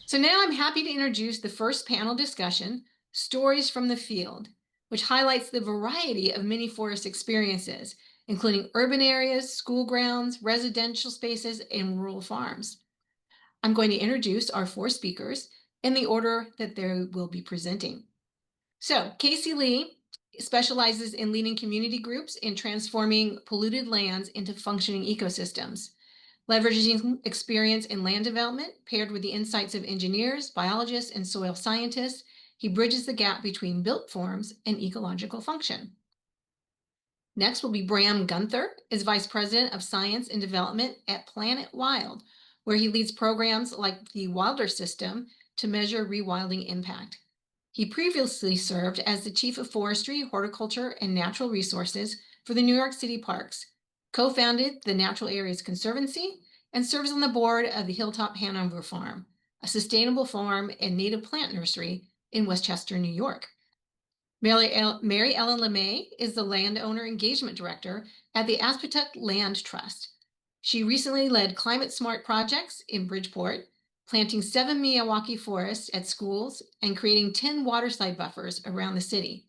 So now I'm happy to introduce the first panel discussion, Stories from the Field, which highlights the variety of mini forest experiences, including urban areas, school grounds, residential spaces, and rural farms. I'm going to introduce our four speakers in the order that they will be presenting. So, Caseylee specializes in leading community groups in transforming polluted lands into functioning ecosystems. Leveraging experience in land development paired with the insights of engineers, biologists, and soil scientists, he bridges the gap between built forms and ecological function. Next will be Bram. Gunther is Vice President of Science and Development at Planet Wild, where he leads programs like the Wilder System to measure rewilding impact. He previously served as the Chief of Forestry, Horticulture, and Natural Resources for the New York City Parks, co-founded the Natural Areas Conservancy, and serves on the board of the Hilltop Hanover Farm, a sustainable farm and native plant nursery in Westchester, New York. Mary Ellen Lemay is the Landowner Engagement Director at the Aspetuck Land Trust. She recently led climate-smart projects in Bridgeport, planting 7 Miyawaki forests at schools and creating 10 waterside buffers around the city.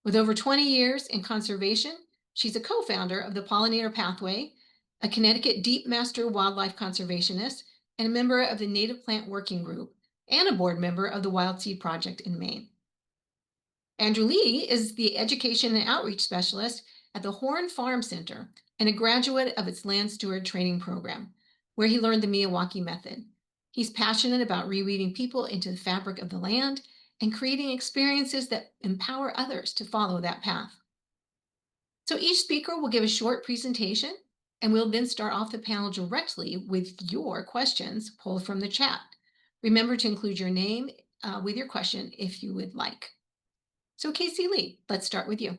With over 20 years in conservation, she's a co-founder of the Pollinator Pathway, a Connecticut Deep Master Wildlife Conservationist, and a member of the Native Plant Working Group, and a board member of the Wild Seed Project in Maine. Andrew Leahy is the Education and Outreach Specialist at the Horn Farm Center and a graduate of its Land Steward Training Program, where he learned the Miyawaki Method. He's passionate about reweaving people into the fabric of the land and creating experiences that empower others to follow that path. So each speaker will give a short presentation, and we'll then start off the panel directly with your questions pulled from the chat. Remember to include your name with your question if you would like. So Caseylee, let's start with you.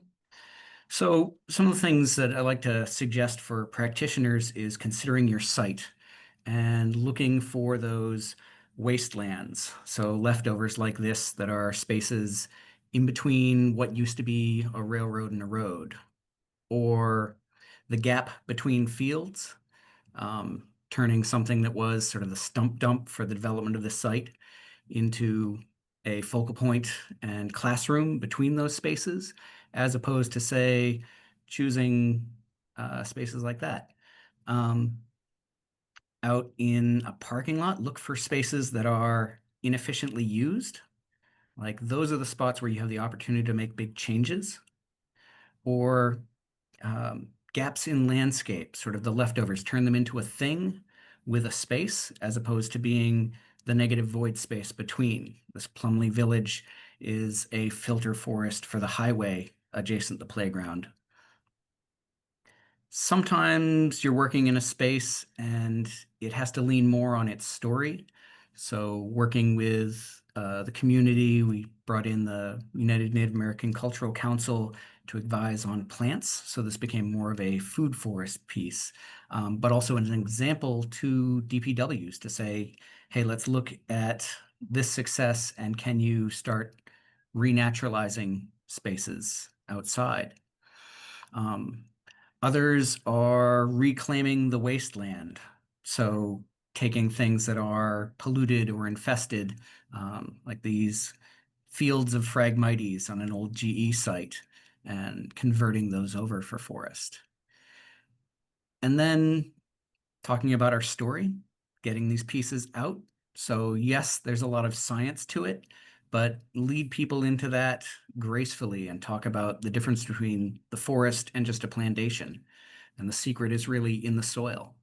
So some of the things that I like to suggest for practitioners is considering your site and looking for those wastelands. So leftovers like this that are spaces in between what used to be a railroad and a road, or the gap between fields, turning something that was sort of the stump dump for the development of the site into a focal point and classroom between those spaces, as opposed to, say, choosing spaces like that. Um, Out in a parking lot, look for spaces that are inefficiently used. Like those are the spots where you have the opportunity to make big changes. Or gaps in landscape, sort of the leftovers, turn them into a thing with a space as opposed to being the negative void space between. This Plumley Village is a filter forest for the highway adjacent the playground. Sometimes you're working in a space and it has to lean more on its story. So working with the community, we brought in the United Native American Cultural Council to advise on plants. So this became more of a food forest piece, but also an example to DPWs to say, hey, let's look at this success and can you start renaturalizing spaces outside? Um, Others are reclaiming the wasteland. So taking things that are polluted or infested, like these fields of Phragmites on an old GE site, and converting those over for forest. And then talking about our story, getting these pieces out. So yes, there's a lot of science to it, but lead people into that gracefully and talk about the difference between the forest and just a plantation. And the secret is really in the soil.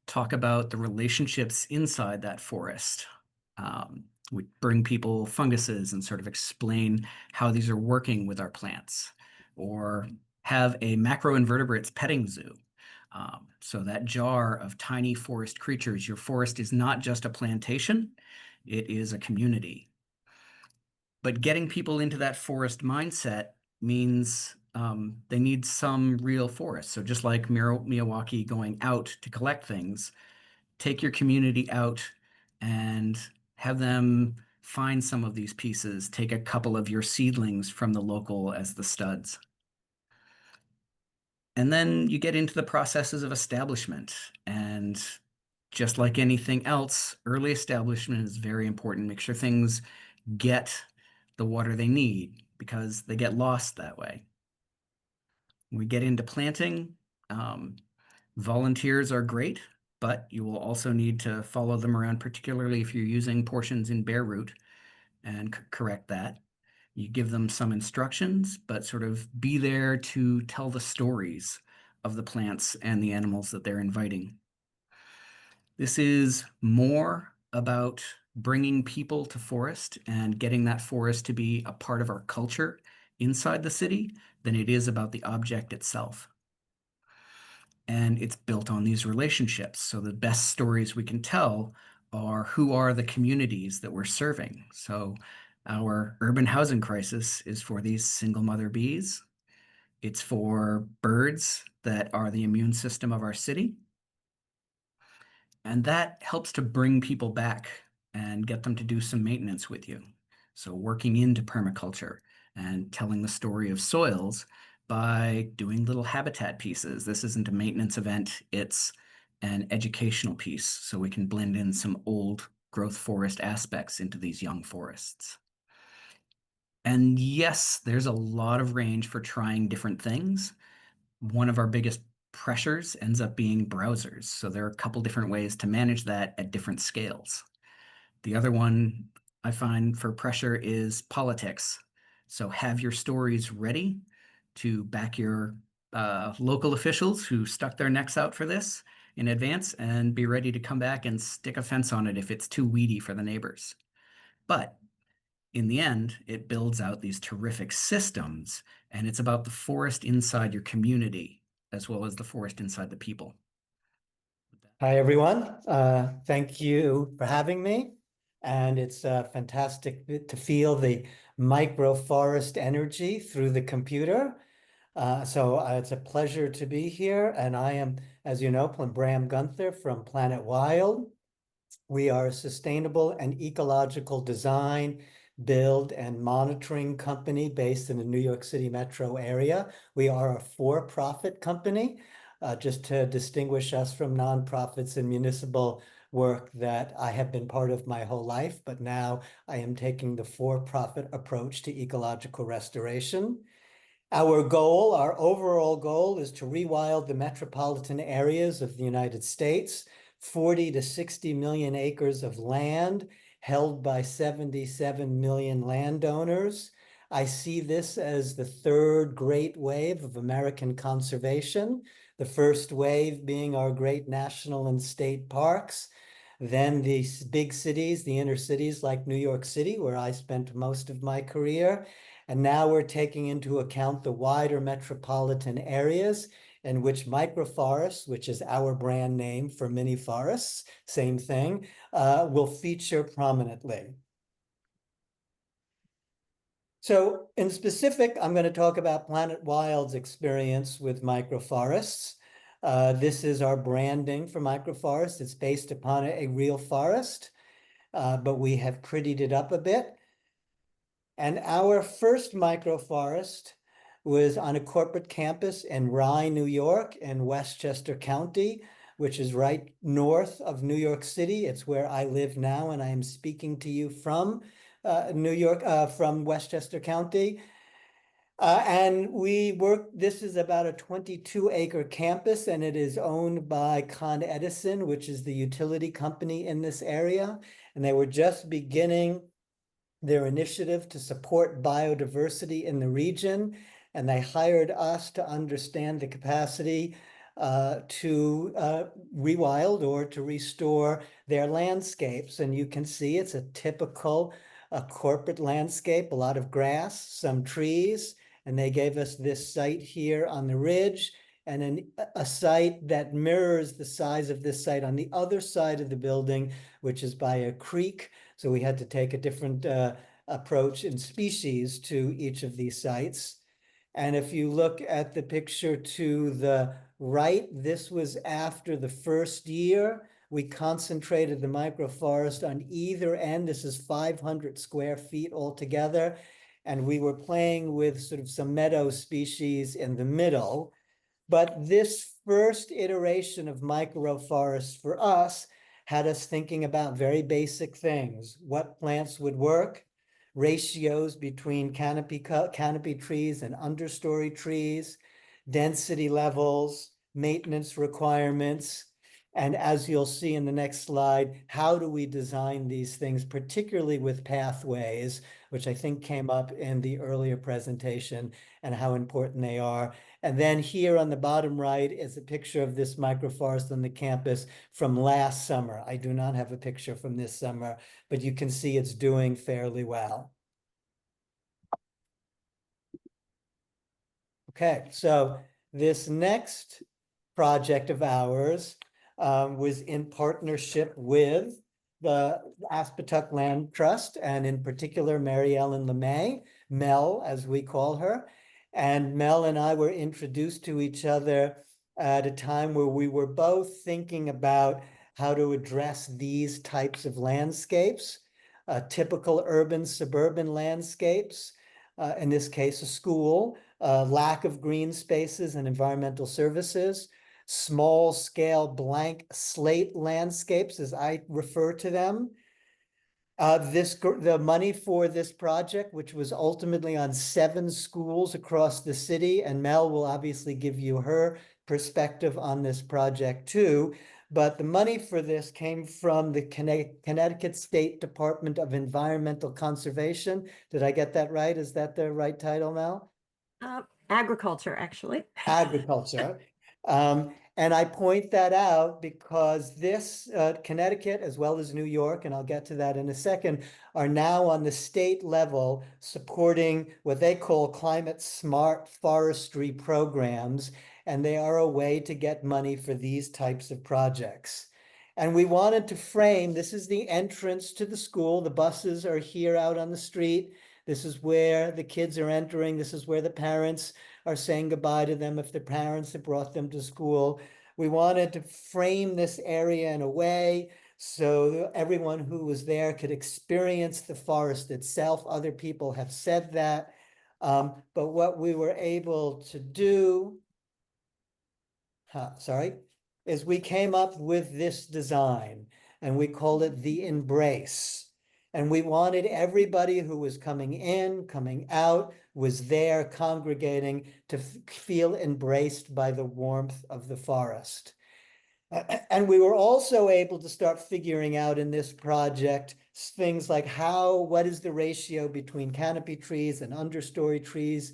Talk about the relationships inside that forest. We bring people funguses and sort of explain how these are working with our plants, or have a macroinvertebrates petting zoo. So that jar of tiny forest creatures, your forest is not just a plantation, it is a community. But getting people into that forest mindset means they need some real forest. So just like Miyawaki going out to collect things, take your community out and have them find some of these pieces. Take a couple of your seedlings from the local as the studs. And then you get into the processes of establishment and just like anything else, early establishment is very important. Make sure things get the water they need because they get lost that way. When we get into planting, um, volunteers are great, but you will also need to follow them around, particularly if you're using portions in bare root, and correct that. You give them some instructions, but sort of be there to tell the stories of the plants and the animals that they're inviting. This is more about bringing people to forest and getting that forest to be a part of our culture inside the city than it is about the object itself. And it's built on these relationships. So the best stories we can tell are who are the communities that we're serving. So our urban housing crisis is for these single mother bees. It's for birds that are the immune system of our city. And that helps to bring people back and get them to do some maintenance with you. So working into permaculture and telling the story of soils by doing little habitat pieces. This isn't a maintenance event, it's an educational piece. So we can blend in some old growth forest aspects into these young forests. And yes, there's a lot of range for trying different things. One of our biggest pressures ends up being browsers. So there are a couple different ways to manage that at different scales. The other one I find for pressure is politics. So have your stories ready to back your local officials who stuck their necks out for this in advance and be ready to come back and stick a fence on it if it's too weedy for the neighbors. But in the end, it builds out these terrific systems, and it's about the forest inside your community as well as the forest inside the people. Hi, everyone. Thank you for having me. And it's fantastic to feel the microforest energy through the computer. So it's a pleasure to be here. And I am, as you know, Bram Gunther from Planet Wild. We are a sustainable and ecological design, build, and monitoring company based in the New York City metro area. We are a for-profit company, just to distinguish us from nonprofits and municipal work that I have been part of my whole life, but now I am taking the for-profit approach to ecological restoration. Our overall goal is to rewild the metropolitan areas of the United States, 40 to 60 million acres of land held by 77 million landowners. I see this as the third great wave of American conservation, the first wave being our great national and state parks, then the big cities, the inner cities like New York City, where I spent most of my career. And now we're taking into account the wider metropolitan areas in which microforests, which is our brand name for mini forests, same thing, will feature prominently. So in specific, I'm going to talk about Planet Wild's experience with microforests. This is our branding for microforests. It's based upon a real forest, but we have prettied it up a bit. And our first microforest was on a corporate campus in Rye, New York, in Westchester County, which is right north of New York City. It's where I live now, and I am speaking to you from New York, from Westchester County. And this is about a 22-acre campus, and it is owned by Con Edison, which is the utility company in this area. And they were just beginning their initiative to support biodiversity in the region, and they hired us to understand the capacity to rewild or to restore their landscapes. And you can see it's a typical corporate landscape, a lot of grass, some trees, and they gave us this site here on the ridge, and then a site that mirrors the size of this site on the other side of the building, which is by a creek. So we had to take a different approach in species to each of these sites. And if you look at the picture to the right, this was after the first year. We concentrated the microforest on either end. This is 500 square feet altogether. And we were playing with sort of some meadow species in the middle. But this first iteration of microforest for us had us thinking about very basic things. What plants would work, ratios between canopy trees and understory trees, density levels, maintenance requirements, and as you'll see in the next slide, how do we design these things, particularly with pathways, which I think came up in the earlier presentation, and how important they are. And then here on the bottom right is a picture of this microforest on the campus from last summer. I do not have a picture from this summer, but you can see it's doing fairly well. Okay, so this next project of ours was in partnership with the Aspetuck Land Trust, and in particular, Mary Ellen Lemay, Mel, as we call her. And Mel and I were introduced to each other at a time where we were both thinking about how to address these types of landscapes, typical urban suburban landscapes, in this case, a school, lack of green spaces and environmental services, small scale blank slate landscapes, as I refer to them. The money for this project, which was ultimately on 7 schools across the city, and Mel will obviously give you her perspective on this project too, but the money for this came from the Connecticut State Department of Environmental Conservation. Did I get that right? Is that the right title, Mel? Agriculture, actually. Agriculture. And I point that out because this Connecticut, as well as New York, and I'll get to that in a second, are now on the state level supporting what they call climate smart forestry programs. And they are a way to get money for these types of projects. And we wanted to frame, this is the entrance to the school. The buses are here out on the street. This is where the kids are entering. This is where the parents are saying goodbye to them if the parents have brought them to school. We wanted to frame this area in a way so everyone who was there could experience the forest itself. Other people have said that. But what we were able to do, is we came up with this design, and we call it the Embrace. And we wanted everybody who was coming in, coming out, was there congregating to feel embraced by the warmth of the forest. And we were also able to start figuring out in this project things like what is the ratio between canopy trees and understory trees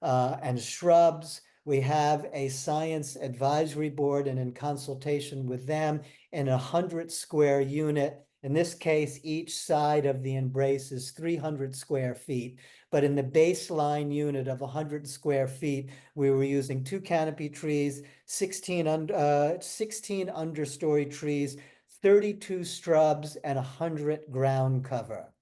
and shrubs. We have a science advisory board, and in consultation with them in a 100-square unit. In this case, each side of the Embrace is 300 square feet. But in the baseline unit of 100 square feet, we were using 2 canopy trees, 16 understory trees, 32 shrubs, and 100 ground cover.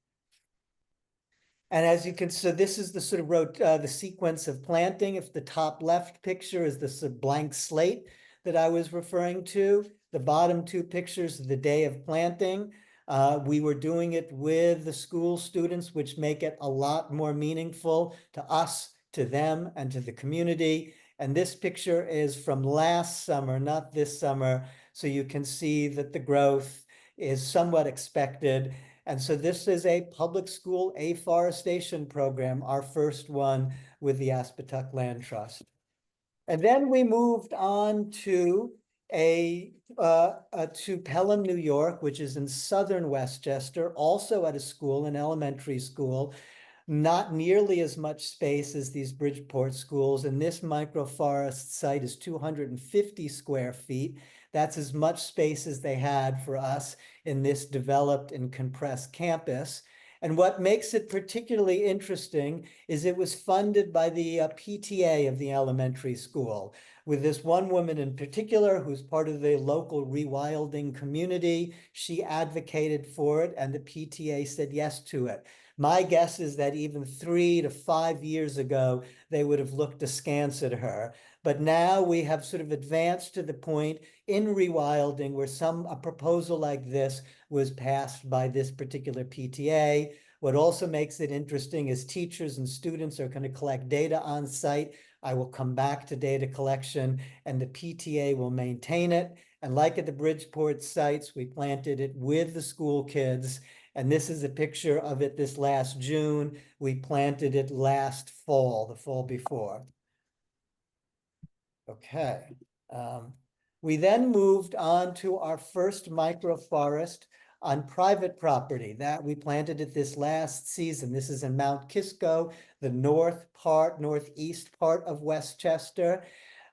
And as you can, so this is the sort of the sequence of planting. If the top left picture is the sort of blank slate that I was referring to, the bottom 2 pictures are the day of planting. We were doing it with the school students, which make it a lot more meaningful to us, to them, and to the community. And this picture is from last summer, not this summer. So you can see that the growth is somewhat expected. And so this is a public school afforestation program, our first one with the Aspetuck Land Trust. And then we moved on to Pelham, New York, which is in southern Westchester, also at a school, an elementary school, not nearly as much space as these Bridgeport schools. And this microforest site is 250 square feet. That's as much space as they had for us in this developed and compressed campus. And what makes it particularly interesting is it was funded by the PTA of the elementary school, with this one woman in particular who's part of the local rewilding community. She advocated for it, and the PTA said yes to it. My guess is that even 3 to 5 years ago, they would have looked askance at her. But now we have sort of advanced to the point in rewilding where a proposal like this was passed by this particular PTA. What also makes it interesting is teachers and students are going to collect data on site I will come back to data collection and the PTA will maintain it. And like at the Bridgeport sites, we planted it with the school kids. And this is a picture of it this last June. We planted it last fall, the fall before. Okay. We then moved on to our first microforest on private property that we planted it this last season. This is in Mount Kisco, the northeast part of Westchester.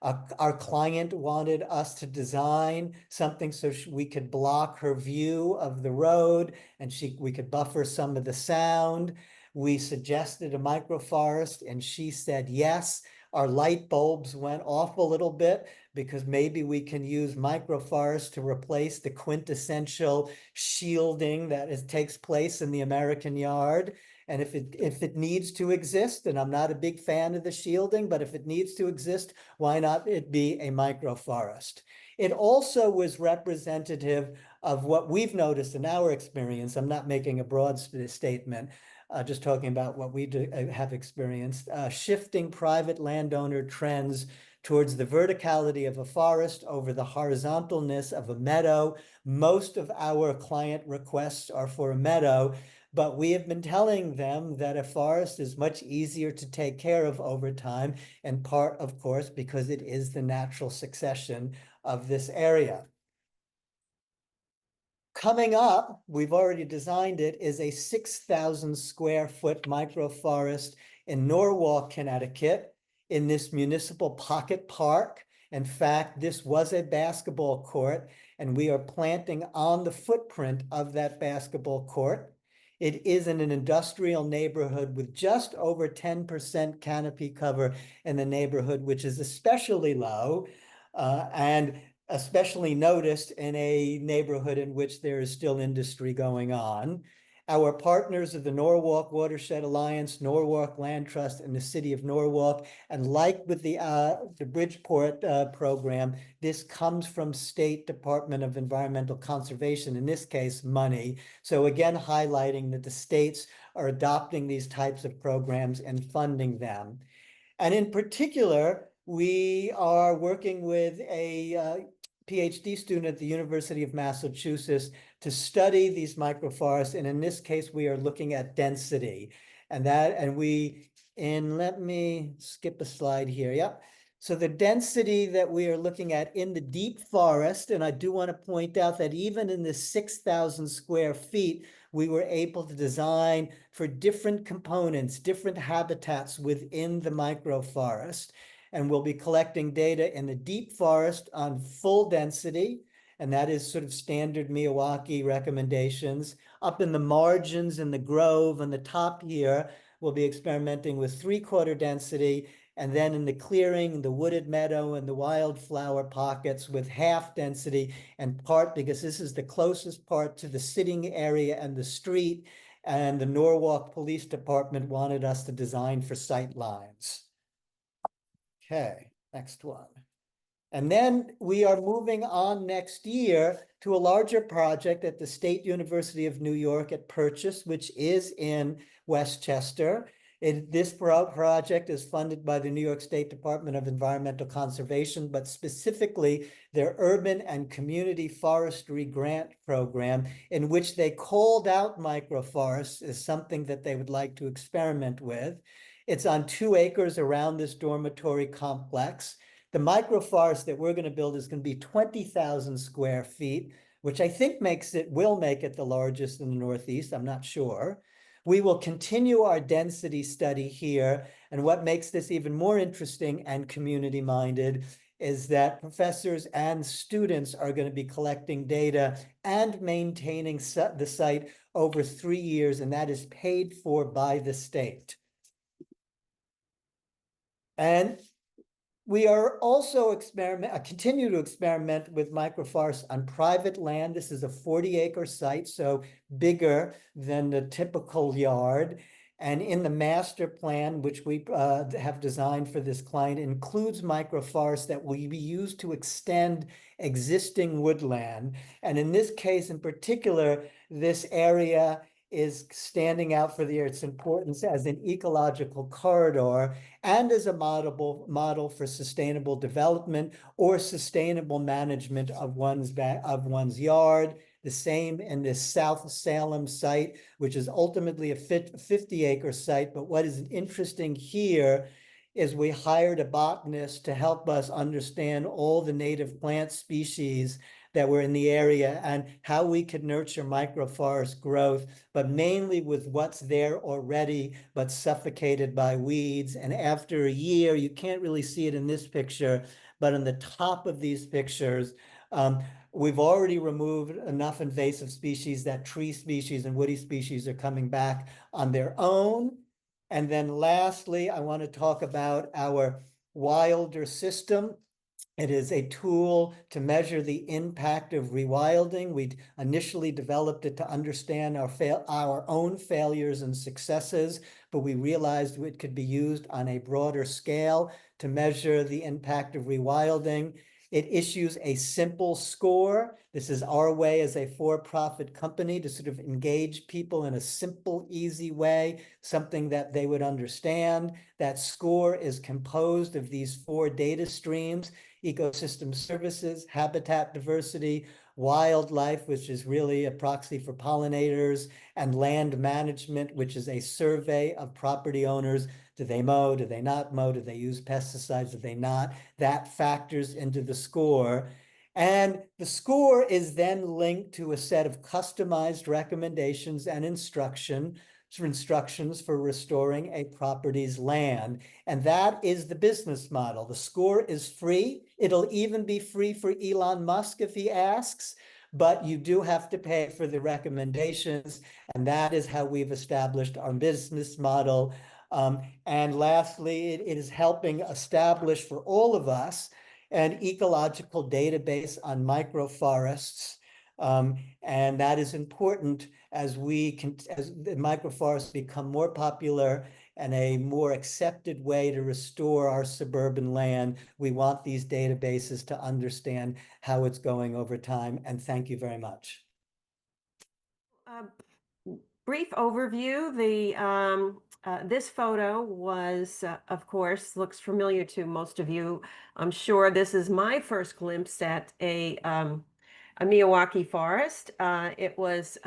Our client wanted us to design something so we could block her view of the road and we could buffer some of the sound. We suggested a microforest and she said yes. Our light bulbs went off a little bit because maybe we can use microforests to replace the quintessential shielding that takes place in the American yard. And if it needs to exist, and I'm not a big fan of the shielding, but if it needs to exist, why not it be a microforest? It also was representative of what we've noticed in our experience. I'm not making a broad statement, just talking about what we have experienced, shifting private landowner trends towards the verticality of a forest over the horizontalness of a meadow. Most of our client requests are for a meadow, but we have been telling them that a forest is much easier to take care of over time, in part, of course, because it is the natural succession of this area. Coming up, we've already designed it, is a 6,000 square foot microforest in Norwalk, Connecticut, in this municipal pocket park. In fact, this was a basketball court, and we are planting on the footprint of that basketball court. It is in an industrial neighborhood with just over 10% canopy cover in the neighborhood, which is especially low. And especially noticed in a neighborhood in which there is still industry going on. Our partners of the Norwalk Watershed Alliance, Norwalk Land Trust, and the City of Norwalk, and like with the Bridgeport program, this comes from State Department of Environmental Conservation, in this case, money. So again, highlighting that the states are adopting these types of programs and funding them. And in particular, we are working with a PhD student at the University of Massachusetts to study these microforests. And in this case, we are looking at density. Let me skip a slide here. Yep. So the density that we are looking at in the deep forest, and I do want to point out that even in the 6,000 square feet, we were able to design for different components, different habitats within the microforest. And we'll be collecting data in the deep forest on full density, and that is sort of standard Miyawaki recommendations. Up in the margins in the grove on the top here, we'll be experimenting with 3/4 density, and then in the clearing, the wooded meadow, and the wildflower pockets with half density, and part because this is the closest part to the sitting area and the street, and the Norwalk Police Department wanted us to design for sight lines. Okay, next one. And then we are moving on next year to a larger project at the State University of New York at Purchase, which is in Westchester. This project is funded by the New York State Department of Environmental Conservation, but specifically their Urban and Community Forestry Grant Program, in which they called out microforests as something that they would like to experiment with. It's on 2 acres around this dormitory complex. The microforest that we're going to build is going to be 20,000 square feet, which I think will make it the largest in the Northeast. I'm not sure. We will continue our density study here. And what makes this even more interesting and community-minded is that professors and students are going to be collecting data and maintaining the site over 3 years, and that is paid for by the state. And we are also continue to experiment with microforests on private land. This is a 40-acre site, so bigger than the typical yard. And in the master plan, which we have designed for this client, includes microforests that will be used to extend existing woodland. And in this case in particular, this area is standing out for its importance as an ecological corridor and as a model for sustainable development or sustainable management of one's yard. The same in this South Salem site, which is ultimately a 50-acre site. But what is interesting here is we hired a botanist to help us understand all the native plant species that were in the area and how we could nurture microforest growth, but mainly with what's there already, but suffocated by weeds. And after a year, you can't really see it in this picture, but on the top of these pictures, we've already removed enough invasive species that tree species and woody species are coming back on their own. And then lastly, I want to talk about our wilder system. It is a tool to measure the impact of rewilding. We initially developed it to understand our own failures and successes, but we realized it could be used on a broader scale to measure the impact of rewilding. It issues a simple score. This is our way as a for-profit company to sort of engage people in a simple, easy way, something that they would understand. That score is composed of these 4 data streams: ecosystem services, habitat diversity, wildlife, which is really a proxy for pollinators, and land management, which is a survey of property owners. Do they mow? Do they not mow? Do they use pesticides? Do they not? That factors into the score. And the score is then linked to a set of customized recommendations and instructions for restoring a property's land. And that is the business model. The score is free. It'll even be free for Elon Musk if he asks, but you do have to pay for the recommendations. And that is how we've established our business model. And lastly, it is helping establish for all of us an ecological database on microforests. And that is important as the microforests become more popular and a more accepted way to restore our suburban land. We want these databases to understand how it's going over time. And thank you very much. Brief overview. This photo was, of course, looks familiar to most of you. I'm sure this is my first glimpse at a Miyawaki forest. It was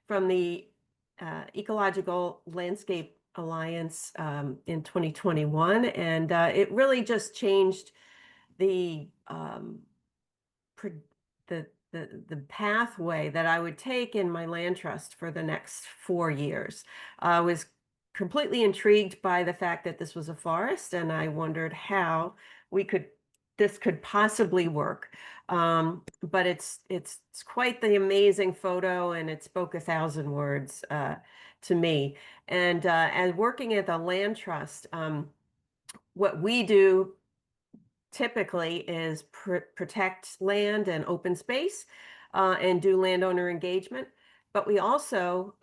from the Ecological Landscape Alliance in 2021, and it really just changed the the pathway that I would take in my land trust for the next 4 years. I was completely intrigued by the fact that this was a forest, and I wondered how this could possibly work. But it's quite the amazing photo, and it spoke 1,000 words to me. And as working at the land trust, what we do typically is protect land and open space and do landowner engagement. But we also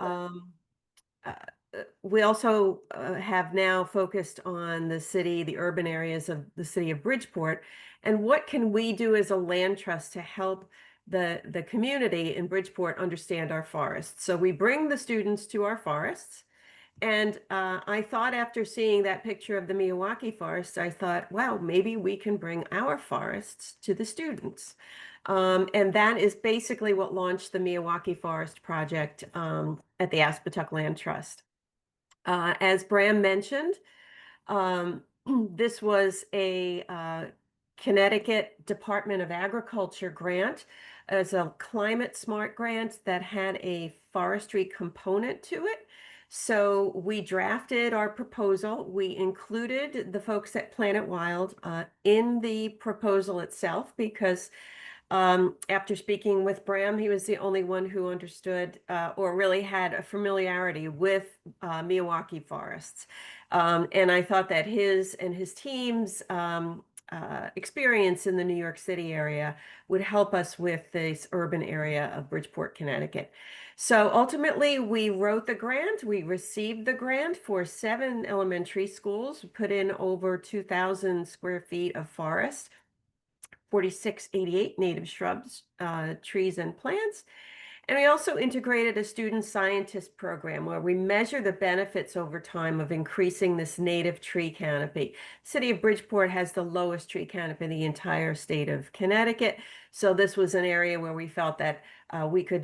have now focused on the urban areas of the city of Bridgeport, and what can we do as a land trust to help the community in Bridgeport understand our forests. So we bring the students to our forests. And I thought, after seeing that picture of the Miyawaki forest, I thought, wow, maybe we can bring our forests to the students. And that is basically what launched the Miyawaki Forest Project at the Aspetuck Land Trust. As Bram mentioned, this was a Connecticut Department of Agriculture grant. As a climate smart grant that had a forestry component to it. So we drafted our proposal. We included the folks at Planet Wild in the proposal itself because after speaking with Bram, he was the only one who understood or really had a familiarity with Miyawaki forests. And I thought that his and his team's experience in the New York City area would help us with this urban area of Bridgeport, Connecticut. So ultimately, we wrote the grant. We received the grant for 7 elementary schools, put in over 2,000 square feet of forest, 4688 native shrubs, trees, and plants. And we also integrated a student scientist program where we measure the benefits over time of increasing this native tree canopy. City of Bridgeport has the lowest tree canopy in the entire state of Connecticut. So this was an area where we felt that we could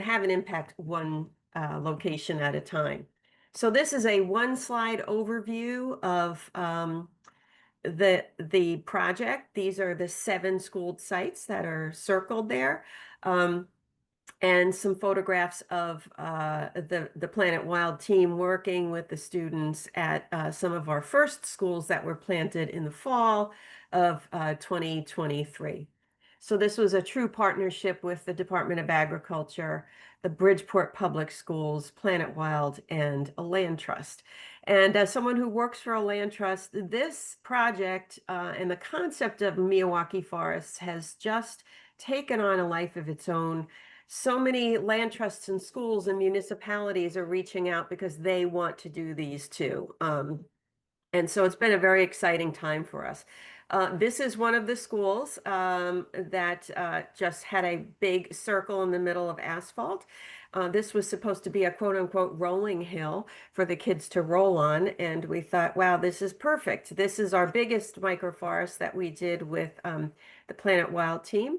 have an impact one location at a time. So this is a one-slide overview of the project. These are the 7 schooled sites that are circled there. And some photographs of the Planet Wild team working with the students at some of our first schools that were planted in the fall of 2023. So this was a true partnership with the Department of Agriculture, the Bridgeport Public Schools, Planet Wild, and a land trust. And as someone who works for a land trust, this project and the concept of Miyawaki Forests has just taken on a life of its own. So many land trusts and schools and municipalities are reaching out because they want to do these too. And so it's been a very exciting time for us. This is one of the schools that just had a big circle in the middle of asphalt. This was supposed to be a quote unquote rolling hill for the kids to roll on. And we thought, wow, this is perfect. This is our biggest microforest that we did with the Planet Wild team.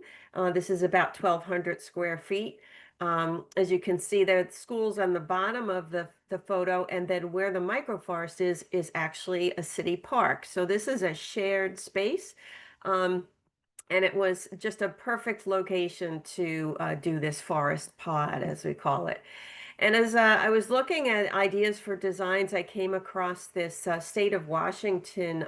This is about 1,200 square feet. As you can see, there are schools on the bottom of the photo, and then where the microforest is actually a city park. So this is a shared space. And it was just a perfect location to do this forest pod, as we call it. And as I was looking at ideas for designs, I came across this state of Washington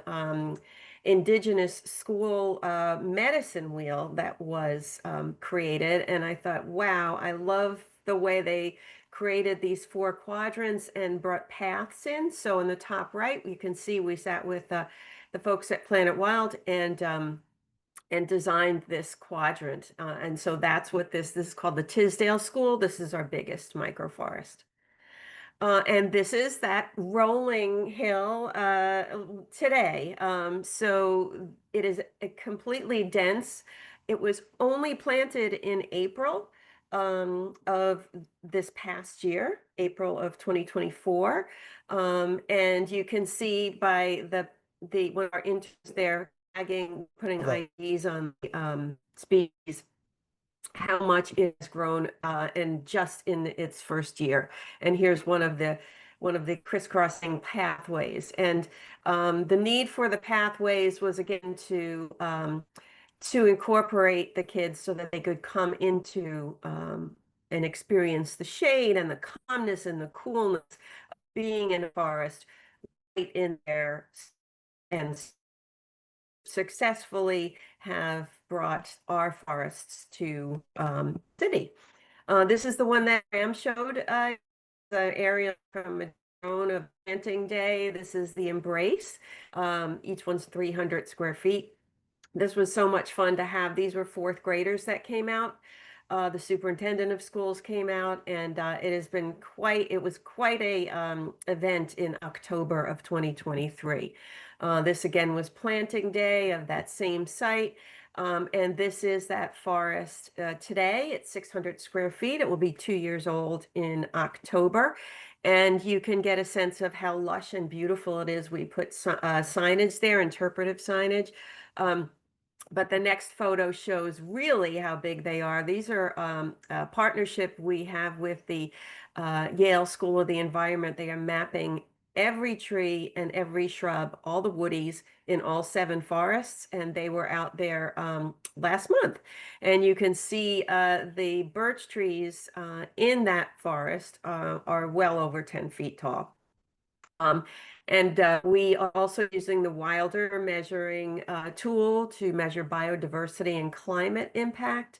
indigenous school medicine wheel that was created. And I thought, wow, I love the way they created these 4 quadrants and brought paths in. So in the top right, you can see we sat with the folks at Planet Wild and designed this quadrant. And so that's what this is called, the Tisdale School. This is our biggest microforest. And this is that rolling hill today. So it is a completely dense. It was only planted in April of this past year, April of 2024. And you can see by when our interns there tagging, putting IDs on the species, how much it has grown and just in its first year. And here's one of the crisscrossing pathways. And the need for the pathways was again to incorporate the kids so that they could come into and experience the shade and the calmness and the coolness of being in a forest right in there, and successfully have brought our forests to city. This is the one that Bram showed, the area from a drone of planting day. This is the embrace. Each one's 300 square feet. This was so much fun to have. These were 4th graders that came out. The superintendent of schools came out, and it was quite a event in October of 2023. This again was planting day of that same site. And this is that forest today. It's 600 square feet. It will be 2 years old in October. And you can get a sense of how lush and beautiful it is. We put signage there, interpretive signage. But the next photo shows really how big they are. These are a partnership we have with the Yale School of the Environment. They are mapping every tree and every shrub, all the woodies in all 7 forests. And they were out there last month. And you can see the birch trees in that forest are well over 10 feet tall. And we are also using the Wilder measuring tool to measure biodiversity and climate impact.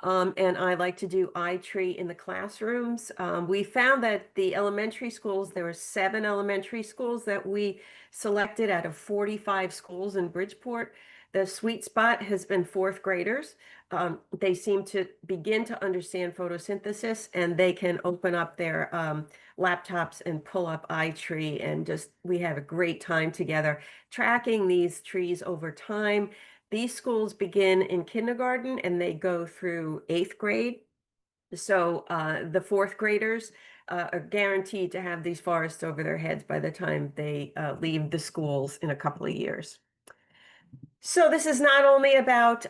And I like to do iTree in the classrooms. We found that the elementary schools, there were 7 elementary schools that we selected out of 45 schools in Bridgeport. The sweet spot has been 4th graders. They seem to begin to understand photosynthesis, and they can open up their laptops and pull up iTree, and we have a great time together tracking these trees over time. These schools begin in kindergarten and they go through 8th grade. So the fourth graders are guaranteed to have these forests over their heads by the time they leave the schools in a couple of years. So this is not only about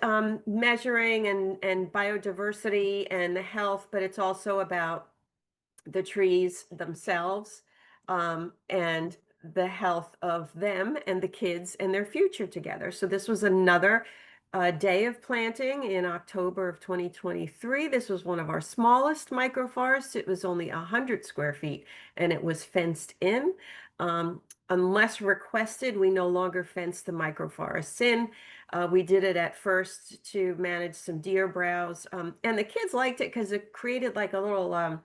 measuring and biodiversity and the health, but it's also about the trees themselves, and the health of them and the kids and their future together. So this was another day of planting in October of 2023. This was one of our smallest microforests. It was only 100 square feet and it was fenced in. Unless requested, we no longer fence the microforests in. We did it at first to manage some deer browse, and the kids liked it because it created like a little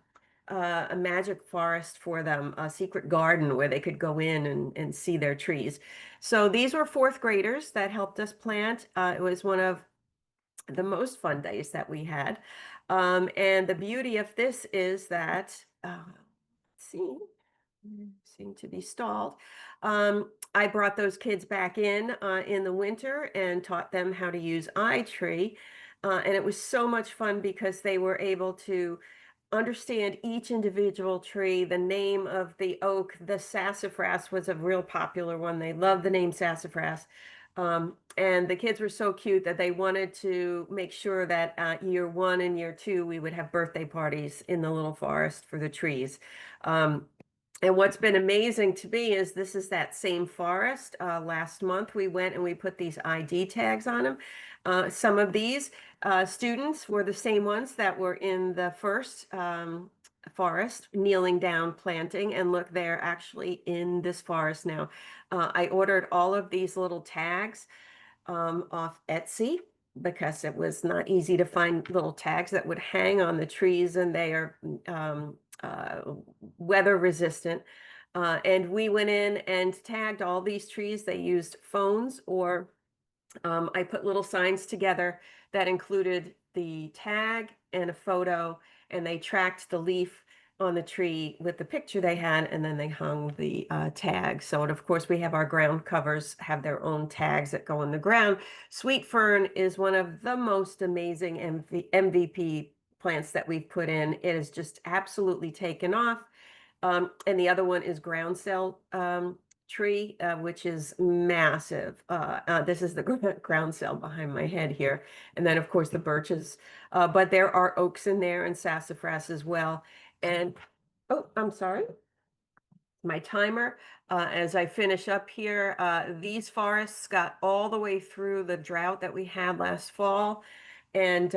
a magic forest for them, a secret garden where they could go in and see their trees. So these were fourth graders that helped us plant. It was one of the most fun days that we had. And the beauty of this is that, let's see, seem to be stalled. I brought those kids back in the winter and taught them how to use iTree. And it was so much fun because they were able to understand each individual tree, the name of the oak. The sassafras was a real popular one. They loved the name sassafras. And the kids were so cute that they wanted to make sure that year 1 and year 2, we would have birthday parties in the little forest for the trees. And what's been amazing to me is this is that same forest. Last month, we went and we put these ID tags on them. Some of these students were the same ones that were in the first forest, kneeling down, planting. And look, they're actually in this forest now. I ordered all of these little tags off Etsy because it was not easy to find little tags that would hang on the trees, and they are weather resistant. And we went in and tagged all these trees. They used phones, or I put little signs together that included the tag and a photo, and they tracked the leaf on the tree with the picture they had, and then they hung the tag. So, and of course, we have our ground covers have their own tags that go on the ground. Sweet fern is one of the most amazing MVP plants that we've put in. It has just absolutely taken off. And the other one is groundsel tree, which is massive. This is the groundsel behind my head here. And then, of course, the birches. But there are oaks in there and sassafras as well. And, oh, I'm sorry. My timer, as I finish up here, these forests got all the way through the drought that we had last fall. And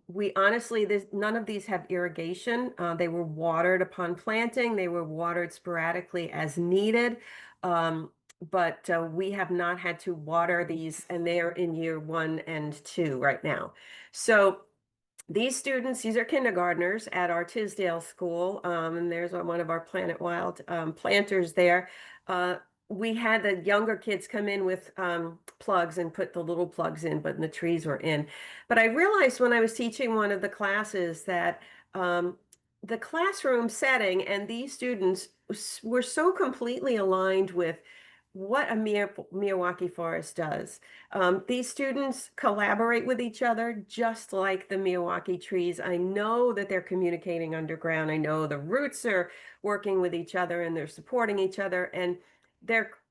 we honestly, none of these have irrigation. They were watered upon planting. They were watered sporadically as needed. But we have not had to water these, and they're in year 1 and 2 right now. So these students, these are kindergartners at our Tisdale school, and there's one of our Planet Wild planters there. We had the younger kids come in with plugs and put the little plugs in, but the trees were in. But I realized when I was teaching one of the classes that the classroom setting and these students were so completely aligned with what a Miyawaki forest does. These students collaborate with each other just like the Miyawaki trees. I know that they're communicating underground. I know the roots are working with each other and they're supporting each other, and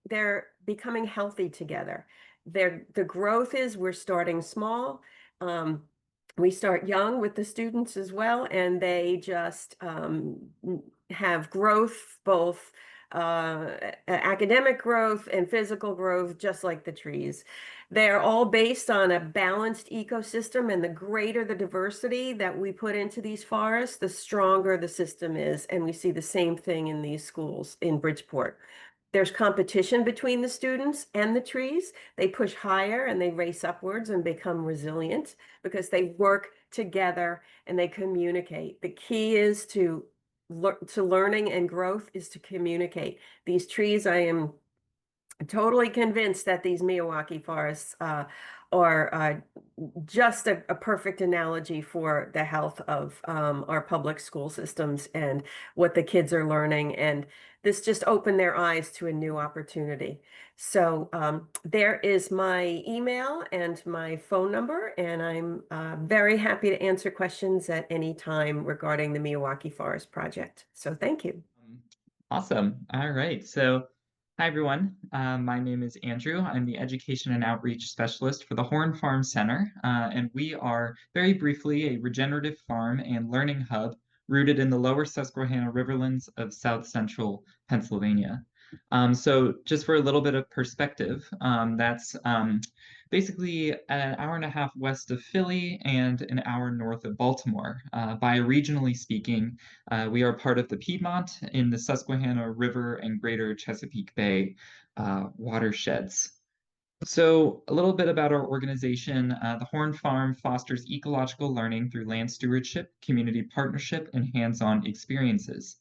they're becoming healthy together. The growth is, we're starting small. We start young with the students as well, and they just have growth, both academic growth and physical growth, just like the trees. They're all based on a balanced ecosystem, and the greater the diversity that we put into these forests, the stronger the system is. And we see the same thing in these schools in Bridgeport. There's competition between the students and the trees. They push higher and they race upwards and become resilient because they work together and they communicate. The key is to learning and growth is to communicate. These trees, I am totally convinced that these Miyawaki forests are just a perfect analogy for the health of our public school systems and what the kids are learning. And this just opened their eyes to a new opportunity. So there is my email and my phone number, and I'm very happy to answer questions at any time regarding the Miyawaki Forest project. So thank you. Awesome. All right. So hi, everyone. My name is Andrew. I'm the Education and Outreach Specialist for the Horn Farm Center, and we are very briefly a regenerative farm and learning hub rooted in the lower Susquehanna Riverlands of South Central Pennsylvania. So just for a little bit of perspective, that's basically an hour and a half west of Philly and an hour north of Baltimore. Bioregionally speaking, we are part of the Piedmont in the Susquehanna River and Greater Chesapeake Bay watersheds. So a little bit about our organization. The Horn Farm fosters ecological learning through land stewardship, community partnership, and hands-on experiences.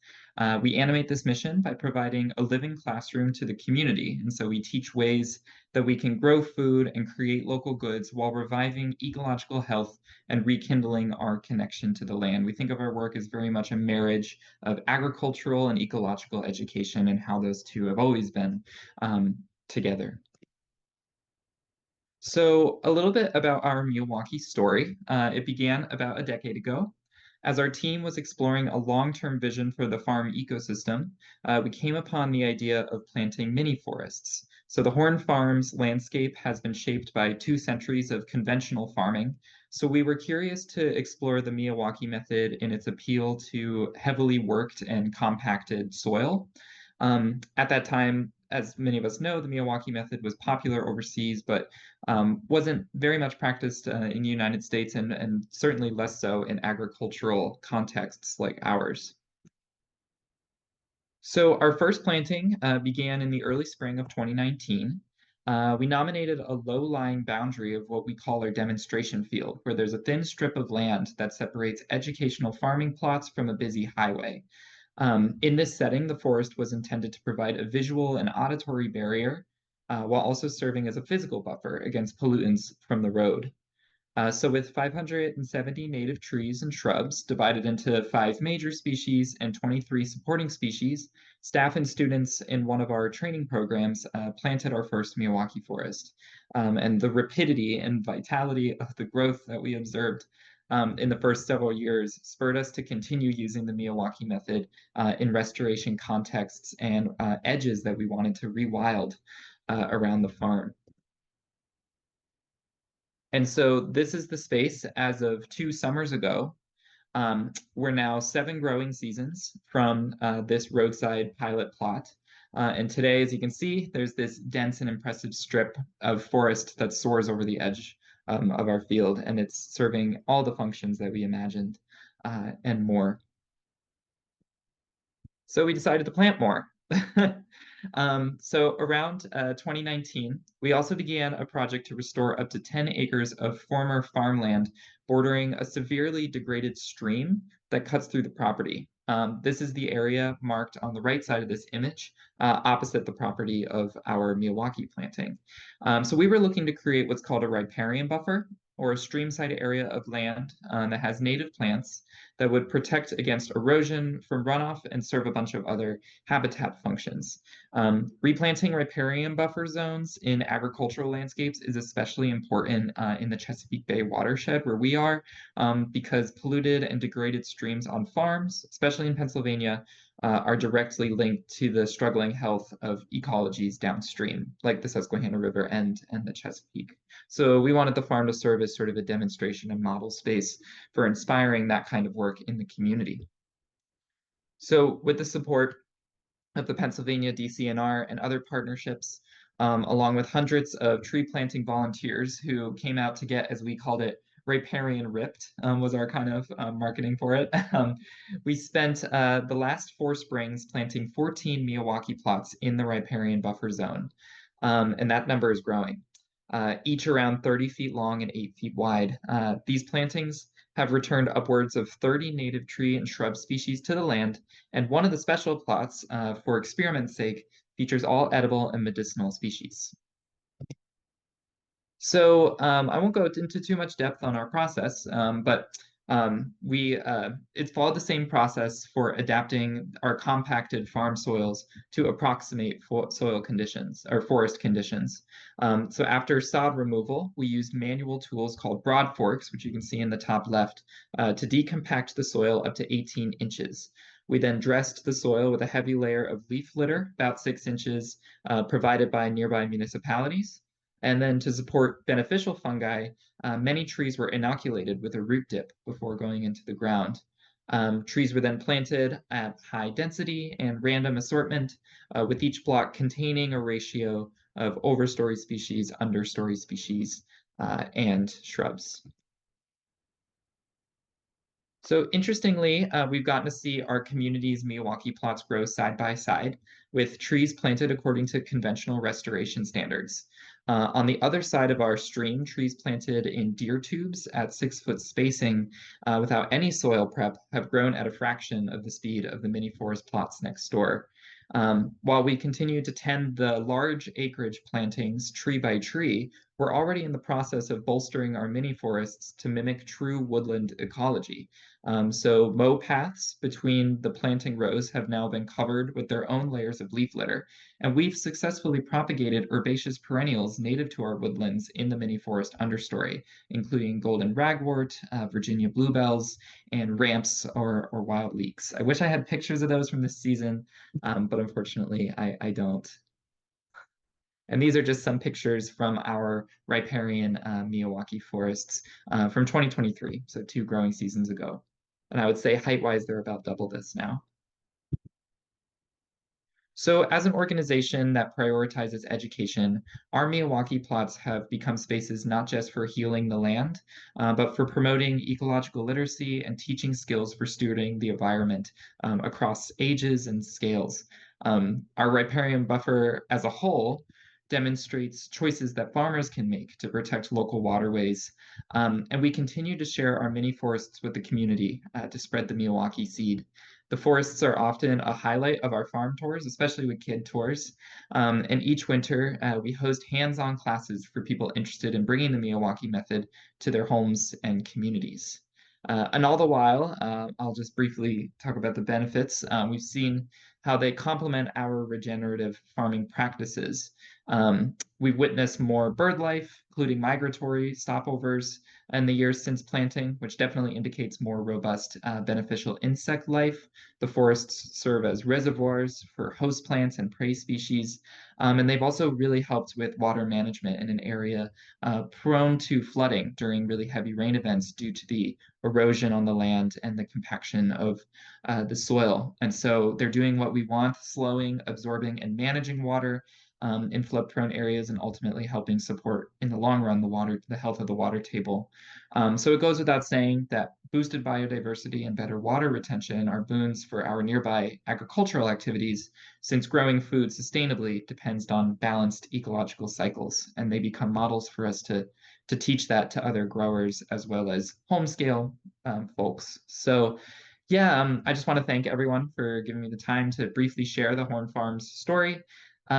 We animate this mission by providing a living classroom to the community. And so we teach ways that we can grow food and create local goods while reviving ecological health and rekindling our connection to the land. We think of our work as very much a marriage of agricultural and ecological education and how those two have always been together. So a little bit about our Miyawaki story. It began about a decade ago. As our team was exploring a long-term vision for the farm ecosystem, we came upon the idea of planting mini forests. So the Horn Farm's landscape has been shaped by 2 centuries of conventional farming. So we were curious to explore the Miyawaki method in its appeal to heavily worked and compacted soil. At that time, as many of us know, the Miyawaki method was popular overseas, but wasn't very much practiced in the United States and certainly less so in agricultural contexts like ours. So our first planting began in the early spring of 2019. We nominated a low-lying boundary of what we call our demonstration field, where there's a thin strip of land that separates educational farming plots from a busy highway. In this setting, the forest was intended to provide a visual and auditory barrier while also serving as a physical buffer against pollutants from the road. So with 570 native trees and shrubs divided into 5 major species and 23 supporting species, staff and students in one of our training programs planted our first Miyawaki forest. And the rapidity and vitality of the growth that we observed in the first several years spurred us to continue using the Miyawaki method in restoration contexts and edges that we wanted to rewild around the farm. And so this is the space as of 2 summers ago. We're now 7 growing seasons from this roadside pilot plot. And today, as you can see, there's this dense and impressive strip of forest that soars over the edge of our field, and it's serving all the functions that we imagined and more. So we decided to plant more. So around 2019, we also began a project to restore up to 10 acres of former farmland bordering a severely degraded stream that cuts through the property. This is the area marked on the right side of this image, opposite the property of our Miyawaki planting. So we were looking to create what's called a riparian buffer, or a streamside area of land that has native plants that would protect against erosion from runoff and serve a bunch of other habitat functions. Replanting riparian buffer zones in agricultural landscapes is especially important in the Chesapeake Bay watershed where we are, because polluted and degraded streams on farms, especially in Pennsylvania, are directly linked to the struggling health of ecologies downstream, like the Susquehanna River and the Chesapeake. So we wanted the farm to serve as sort of a demonstration and model space for inspiring that kind of work in the community. So with the support of the Pennsylvania DCNR and other partnerships, along with hundreds of tree planting volunteers who came out to get, as we called it, riparian ripped, was our kind of marketing for it. We spent the last 4 springs planting 14 Miyawaki plots in the riparian buffer zone, and that number is growing. Each around 30 feet long and 8 feet wide. These plantings have returned upwards of 30 native tree and shrub species to the land, and one of the special plots, for experiment's sake, features all edible and medicinal species. So I won't go into too much depth on our process, but it followed the same process for adapting our compacted farm soils to approximate soil conditions or forest conditions. So after sod removal, we used manual tools called broad forks, which you can see in the top left, to decompact the soil up to 18 inches. We then dressed the soil with a heavy layer of leaf litter, about 6 inches, provided by nearby municipalities. And then to support beneficial fungi, many trees were inoculated with a root dip before going into the ground. Trees were then planted at high density and random assortment, with each block containing a ratio of overstory species, understory species, and shrubs. So interestingly, we've gotten to see our community's Miyawaki plots grow side by side with trees planted according to conventional restoration standards. On the other side of our stream, trees planted in deer tubes at 6-foot spacing without any soil prep have grown at a fraction of the speed of the mini forest plots next door. While we continue to tend the large acreage plantings tree by tree, we're already in the process of bolstering our mini forests to mimic true woodland ecology. So mow paths between the planting rows have now been covered with their own layers of leaf litter, and we've successfully propagated herbaceous perennials native to our woodlands in the mini forest understory, including golden ragwort, Virginia bluebells, and ramps or wild leeks. I wish I had pictures of those from this season, but unfortunately I don't. And these are just some pictures from our riparian Miyawaki forests from 2023, so 2 growing seasons ago. And I would say height-wise, they're about double this now. So as an organization that prioritizes education, our Miyawaki plots have become spaces not just for healing the land, but for promoting ecological literacy and teaching skills for stewarding the environment across ages and scales. Our riparian buffer as a whole demonstrates choices that farmers can make to protect local waterways. And we continue to share our mini forests with the community to spread the Miyawaki seed. The forests are often a highlight of our farm tours, especially with kid tours. And each winter, we host hands-on classes for people interested in bringing the Miyawaki method to their homes and communities. And all the while, I'll just briefly talk about the benefits. We've seen how they complement our regenerative farming practices. We've witnessed more bird life, including migratory stopovers in the years since planting, which definitely indicates more robust beneficial insect life. The forests serve as reservoirs for host plants and prey species, and they've also really helped with water management in an area prone to flooding during really heavy rain events due to the erosion on the land and the compaction of the soil. And so they're doing what we want, slowing, absorbing, and managing water in flood-prone areas, and ultimately helping support, in the long run, the health of the water table. So it goes without saying that boosted biodiversity and better water retention are boons for our nearby agricultural activities, since growing food sustainably depends on balanced ecological cycles, and they become models for us to teach that to other growers as well as home-scale folks. So yeah, I just want to thank everyone for giving me the time to briefly share the Horn Farms story.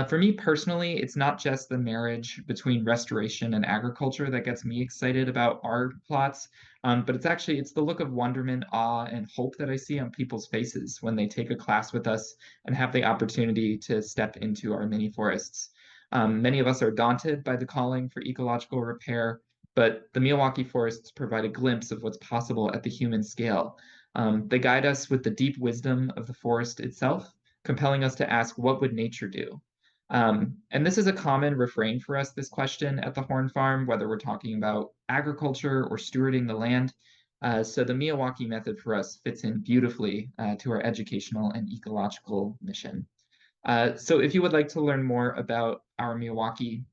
For me personally, it's not just the marriage between restoration and agriculture that gets me excited about our plots, but it's the look of wonderment, awe, and hope that I see on people's faces when they take a class with us and have the opportunity to step into our mini forests. Many of us are daunted by the calling for ecological repair, but the Miyawaki forests provide a glimpse of what's possible at the human scale. They guide us with the deep wisdom of the forest itself, compelling us to ask, what would nature do? And this is a common refrain for us, this question at the Horn Farm, whether we're talking about agriculture or stewarding the land. So the Miyawaki method for us fits in beautifully to our educational and ecological mission. So if you would like to learn more about our Miyawaki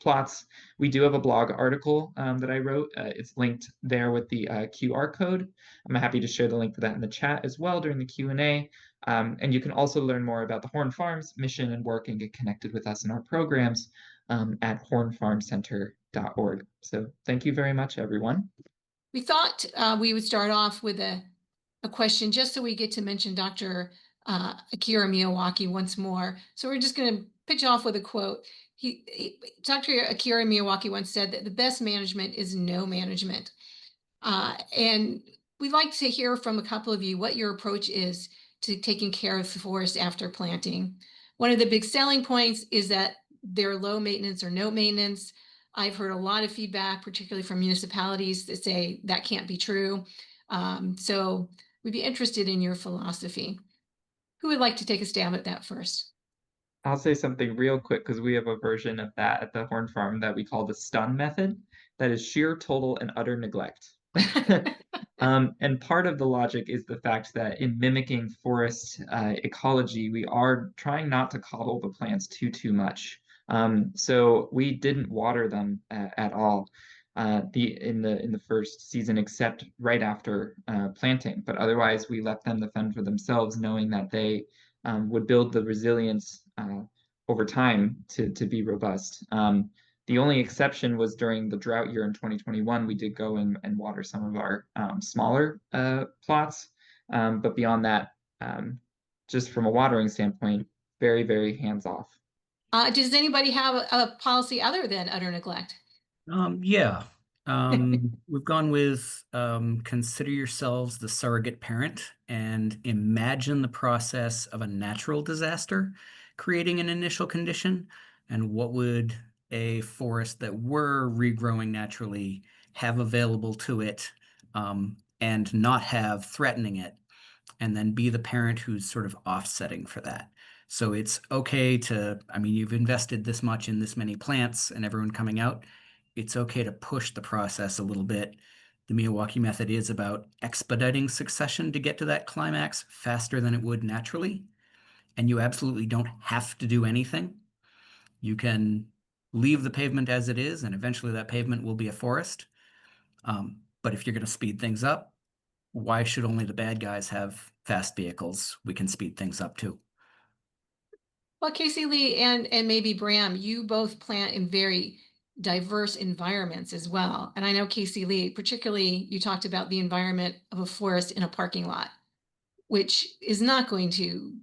plots, we do have a blog article that I wrote. It's linked there with the QR code. I'm happy to share the link for that in the chat as well during the Q&A. And you can also learn more about the Horn Farms mission and work and get connected with us in our programs at hornfarmcenter.org. So thank you very much, everyone. We thought we would start off with a question just so we get to mention Dr. Akira Miyawaki once more. So we're just going to pitch off with a quote. Dr. Akira Miyawaki once said that the best management is no management. And we'd like to hear from a couple of you what your approach is to taking care of the forest after planting. One of the big selling points is that they're low maintenance or no maintenance. I've heard a lot of feedback, particularly from municipalities, that say that can't be true. So we'd be interested in your philosophy. Who would like to take a stab at that first? I'll say something real quick because we have a version of that at the Horn Farm that we call the stun method. That is sheer, total, and utter neglect. And part of the logic is the fact that in mimicking forest ecology, we are trying not to coddle the plants too much. So we didn't water them at all in the first season, except right after planting. But otherwise, we left them to fend for themselves, knowing that they would build the resilience over time to be robust. The only exception was during the drought year in 2021, we did go and water some of our smaller plots. But beyond that, just from a watering standpoint, very hands off. Does anybody have a policy other than utter neglect? Yeah. We've gone with consider yourselves the surrogate parent and imagine the process of a natural disaster creating an initial condition, and what would a forest that were regrowing naturally have available to it, and not have threatening it, and then be the parent who's sort of offsetting for that. So it's okay to, I mean, you've invested this much in this many plants and everyone coming out. It's okay to push the process a little bit. The Miyawaki method is about expediting succession to get to that climax faster than it would naturally. And you absolutely don't have to do anything. You can leave the pavement as it is, and eventually that pavement will be a forest. But if you're going to speed things up, why should only the bad guys have fast vehicles? We can speed things up too. Well, Caseylee and maybe Bram, you both plant in very diverse environments as well. And I know Caseylee, particularly, you talked about the environment of a forest in a parking lot, which is not going to,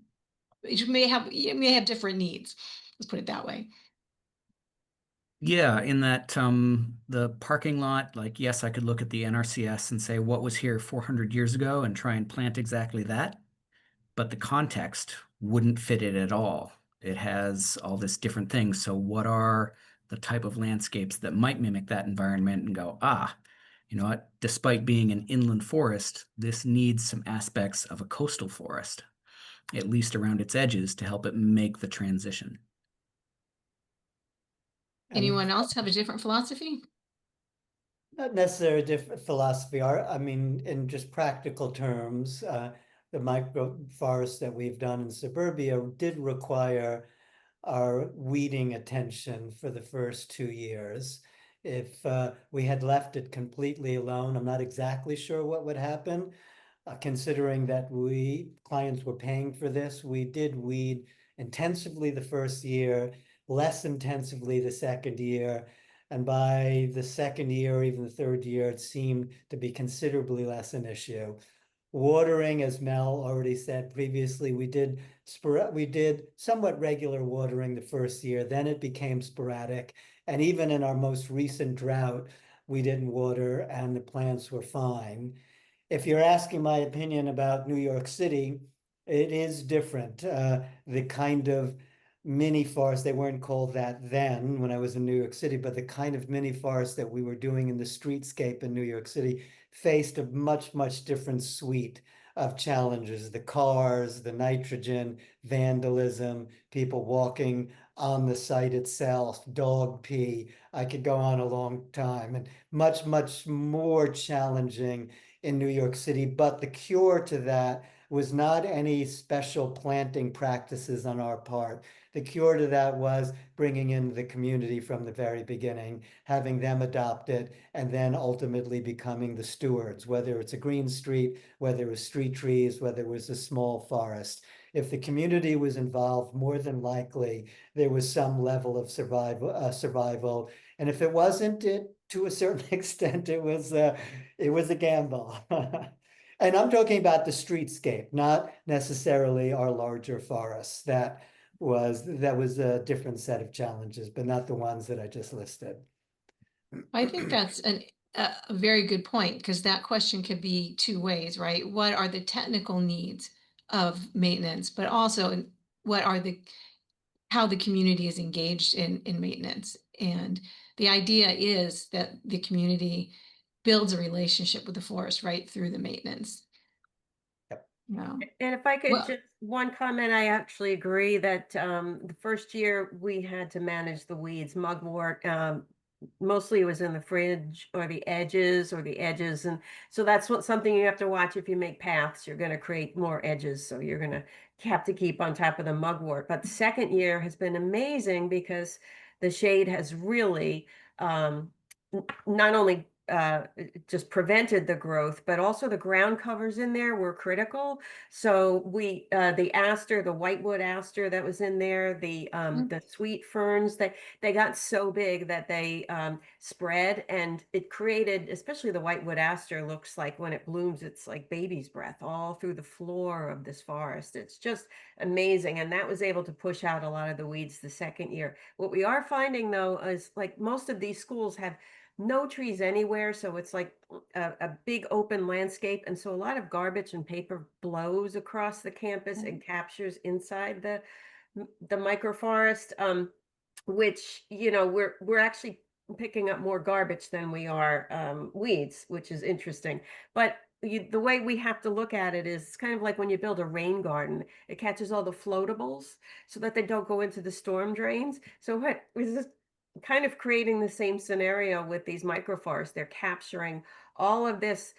it may have different needs. Let's put it that way. Yeah, in that the parking lot, like, yes, I could look at the NRCS and say what was here 400 years ago and try and plant exactly that, but the context wouldn't fit it at all. It has all this different things. So what are the type of landscapes that might mimic that environment and go, you know what, despite being an inland forest, this needs some aspects of a coastal forest, at least around its edges, to help it make the transition. Anyone else have a different philosophy? Not necessarily a different philosophy. I mean, in just practical terms, the microforests that we've done in suburbia did require our weeding attention for the first 2 years. If we had left it completely alone, I'm not exactly sure what would happen. Considering that clients were paying for this, we did weed intensively the first year, less intensively the second year. And by the second year, or even the third year, it seemed to be considerably less an issue. Watering, as Mel already said previously, we did somewhat regular watering the first year, then it became sporadic. And even in our most recent drought, we didn't water and the plants were fine. If you're asking my opinion about New York City, it is different. The kind of mini forest, they weren't called that then when I was in New York City, but the kind of mini forest that we were doing in the streetscape in New York City faced a much different suite of challenges. The cars, the nitrogen, vandalism, people walking on the site itself, dog pee. I could go on a long time, and much more challenging in New York City. But the cure to that was not any special planting practices on our part. The cure to that was bringing in the community from the very beginning, having them adopt it, and then ultimately becoming the stewards, whether it's a green street, whether it was street trees, whether it was a small forest. If the community was involved, more than likely there was some level of survival. And if it wasn't, to a certain extent, it was a gamble. And I'm talking about the streetscape, not necessarily our larger forests that was a different set of challenges, but not the ones that I just listed. I think that's a very good point, because that question could be two ways, right? What are the technical needs of maintenance, but also what are how the community is engaged in maintenance? And the idea is that the community builds a relationship with the forest right through the maintenance. Yep. No. And if I could Well, just one comment, I actually agree that the first year we had to manage the weeds, mugwort. Mostly it was in the fridge or the edges and so that's something you have to watch. If you make paths, you're going to create more edges, so you're going to have to keep on top of the mugwort. But the second year has been amazing because the shade has really not only just prevented the growth, but also the ground covers in there were critical. So we, the aster, the whitewood aster that was in there, the sweet ferns, they got so big that they spread, and it created, especially the whitewood aster looks like when it blooms, it's like baby's breath all through the floor of this forest. It's just amazing. And that was able to push out a lot of the weeds the second year. What we are finding though is like most of these schools have no trees anywhere, so it's like a big open landscape, and so a lot of garbage and paper blows across the campus and captures inside the microforest, which, you know, we're actually picking up more garbage than we are weeds, which is interesting. But the way we have to look at it is it's kind of like when you build a rain garden, it catches all the floatables so that they don't go into the storm drains. So what is this kind of creating the same scenario with these microforests? They're capturing all of this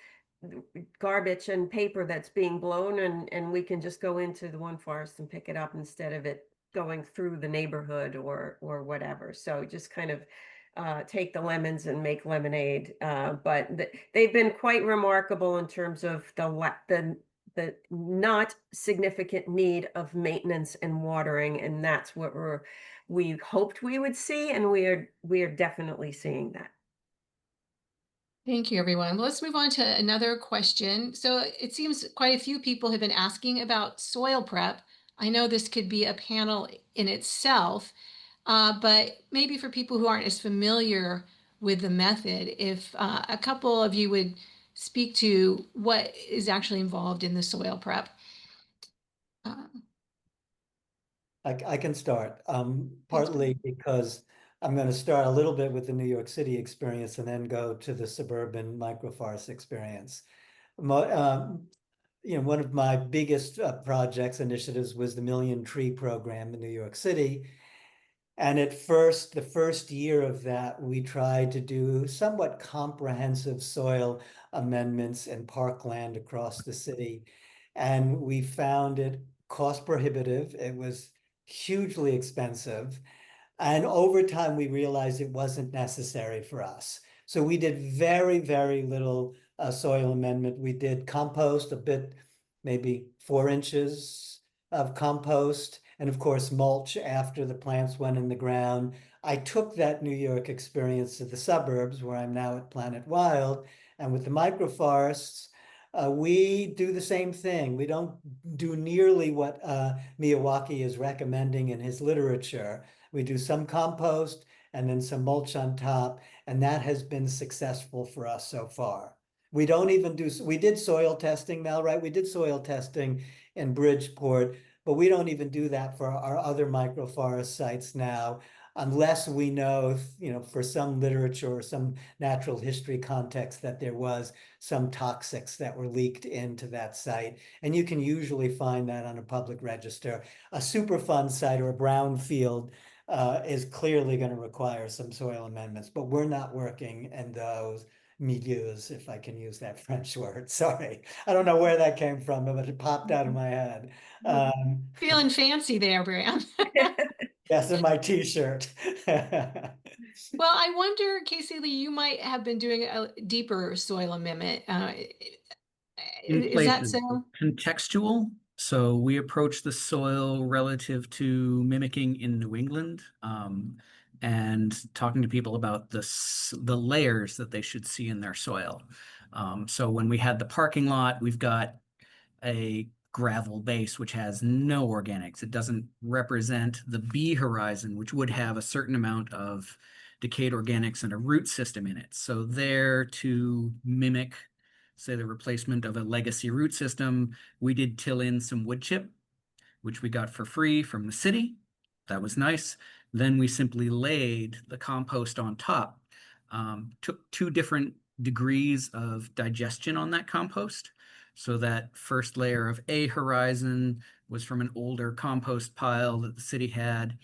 garbage and paper that's being blown, and we can just go into the one forest and pick it up instead of it going through the neighborhood or whatever. So just kind of take the lemons and make lemonade. But they've been quite remarkable in terms of the not significant need of maintenance and watering, and that's what we hoped we would see, and we are definitely seeing that. thank you, everyone. Let's move on to another question. So it seems quite a few people have been asking about soil prep. I know this could be a panel in itself, but maybe for people who aren't as familiar with the method, if a couple of you would speak to what is actually involved in the soil prep. I can start, partly because I'm going to start a little bit with the New York City experience and then go to the suburban microforest experience. You know, one of my biggest projects, initiatives was the Million Tree Program in New York City. And at first, the first year of that, we tried to do somewhat comprehensive soil amendments and parkland across the city. And we found it cost prohibitive. It was hugely expensive. And over time, we realized it wasn't necessary for us. So we did very, very little soil amendment. We did compost, a bit, maybe 4 inches of compost, and of course, mulch after the plants went in the ground. I took that New York experience to the suburbs, where I'm now at Planet Wild, and with the microforests, we do the same thing. We don't do nearly what Miyawaki is recommending in his literature. We do some compost and then some mulch on top, and that has been successful for us so far. We don't even do, we did soil testing, Mel, right? We did soil testing in Bridgeport, but we don't even do that for our other microforest sites now, unless we know, you know, for some literature or some natural history context that there was some toxics that were leaked into that site. And you can usually find that on a public register. A Superfund site or a brownfield is clearly going to require some soil amendments, but we're not working in those milieus, if I can use that French word. Sorry, I don't know where that came from, but it popped out of my head. Feeling fancy there, Bram. Yes, in my t-shirt. Well, I wonder, Caseylee, you might have been doing a deeper soil amendment. In Is that places, so? contextual. So we approach the soil relative to mimicking in New England, and talking to people about the layers that they should see in their soil. So when we had the parking lot, we've got a gravel base, which has no organics. It doesn't represent the B horizon, which would have a certain amount of decayed organics and a root system in it. So there to mimic, say, the replacement of a legacy root system, we did till in some wood chip, which we got for free from the city. That was nice. Then we simply laid the compost on top. Took 2 different degrees of digestion on that compost. So that first layer of A horizon was from an older compost pile that the city had,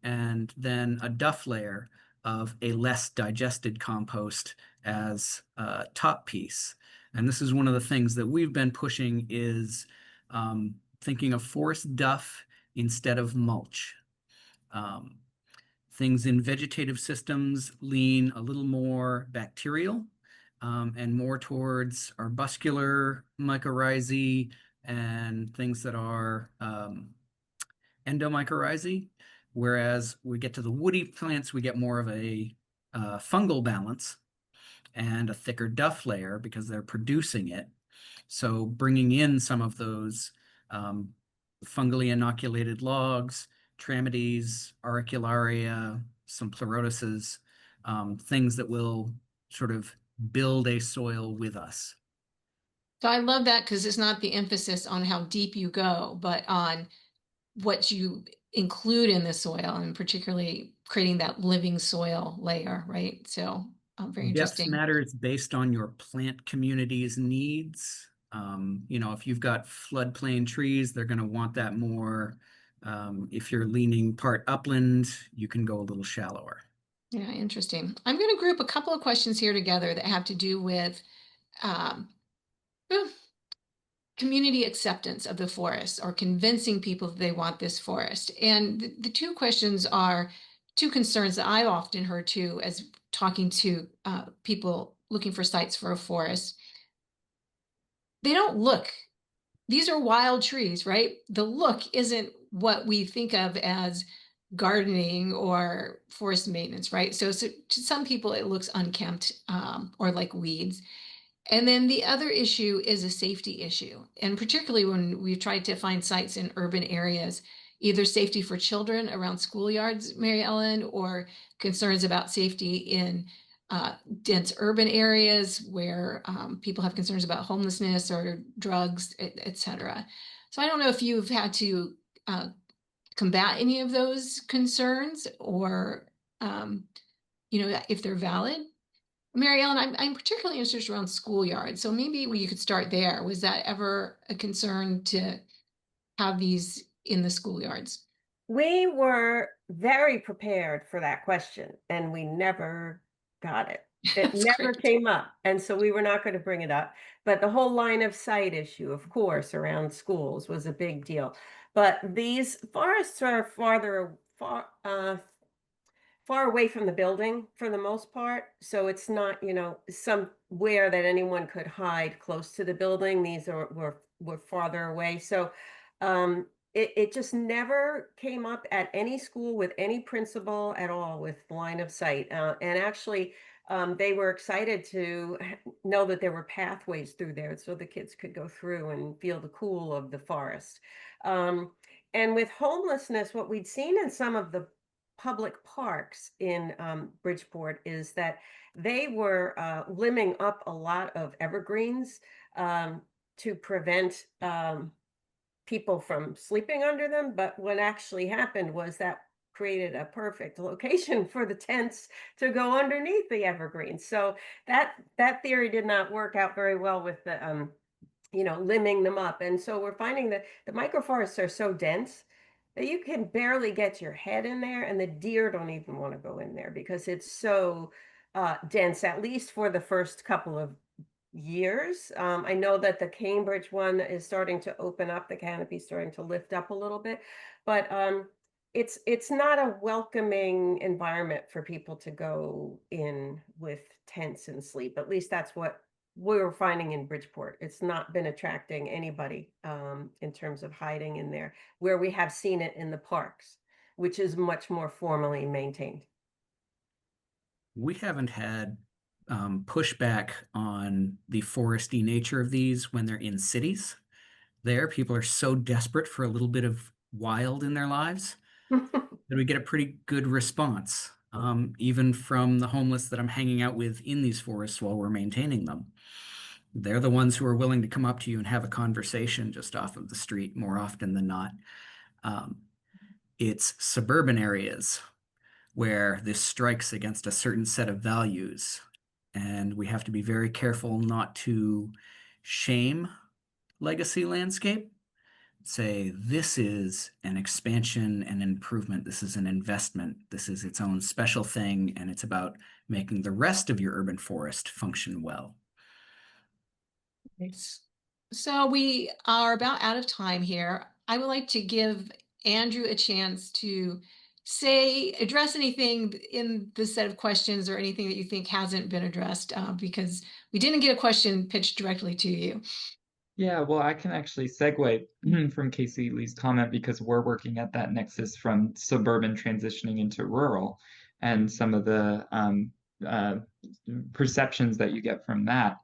and then a duff layer of a less digested compost as a top piece. And this is one of the things that we've been pushing is thinking of forest duff instead of mulch. Things in vegetative systems lean a little more bacterial and more towards arbuscular mycorrhizae and things that are endomycorrhizae. Whereas we get to the woody plants, we get more of a fungal balance and a thicker duff layer because they're producing it. So bringing in some of those fungally inoculated logs, Tramedes, auricularia, some pleurotuses, things that will sort of build a soil with us. So I love that because it's not the emphasis on how deep you go, but on what you include in the soil, and particularly creating that living soil layer, right? So very Depth interesting. matters based on your plant community's needs. You know, if you've got floodplain trees, they're going to want that more. If you're leaning part upland, you can go a little shallower. Yeah, interesting. I'm going to group a couple of questions here together that have to do with um, eh, community acceptance of the forest or convincing people that they want this forest. And the 2 questions are 2 concerns that I've often heard too as talking to people looking for sites for a forest. They don't look, these are wild trees, right? The look isn't what we think of as gardening or forest maintenance, right? So to some people, it looks unkempt or like weeds. And then the other issue is a safety issue. And particularly when we've tried to find sites in urban areas, either safety for children around schoolyards, Mary Ellen, or concerns about safety in dense urban areas where people have concerns about homelessness or drugs, et cetera. So I don't know if you've had to combat any of those concerns or, if they're valid. Mary Ellen, I'm particularly interested around schoolyards. So maybe you could start there. Was that ever a concern to have these in the schoolyards? We were very prepared for that question and we never got it. It That's never great. came up. And so we were not going to bring it up. But the whole line of sight issue, of course, around schools was a big deal. But these forests are far away from the building for the most part. So it's not, somewhere that anyone could hide close to the building. These were farther away. So it just never came up at any school with any principal at all with line of sight. And actually, they were excited to know that there were pathways through there so the kids could go through and feel the cool of the forest. And with homelessness, what we'd seen in some of the public parks in Bridgeport is that they were limbing up a lot of evergreens to prevent people from sleeping under them. But what actually happened was that created a perfect location for the tents to go underneath the evergreens. So that theory did not work out very well with the limbing them up. And so we're finding that the microforests are so dense that you can barely get your head in there, and the deer don't even want to go in there because it's so dense, at least for the first couple of years. I know that the Cambridge one is starting to open up, the canopy starting to lift up a little bit, but it's not a welcoming environment for people to go in with tents and sleep. At least that's what we were finding in Bridgeport. It's not been attracting anybody in terms of hiding in there, where we have seen it in the parks, which is much more formally maintained. We haven't had pushback on the foresty nature of these when they're in cities. there. People are so desperate for a little bit of wild in their lives that we get a pretty good response, even from the homeless that I'm hanging out with in these forests while we're maintaining them. They're the ones who are willing to come up to you and have a conversation just off of the street more often than not. It's suburban areas where this strikes against a certain set of values, and we have to be very careful not to shame legacy landscape. Say, this is an expansion and improvement. This is an investment. This is its own special thing, and it's about making the rest of your urban forest function well. So we are about out of time here. I would like to give Andrew a chance to address anything in the set of questions or anything that you think hasn't been addressed, because we didn't get a question pitched directly to you. Yeah, well, I can actually segue from Caseylee's comment because we're working at that nexus from suburban transitioning into rural and some of the perceptions that you get from that.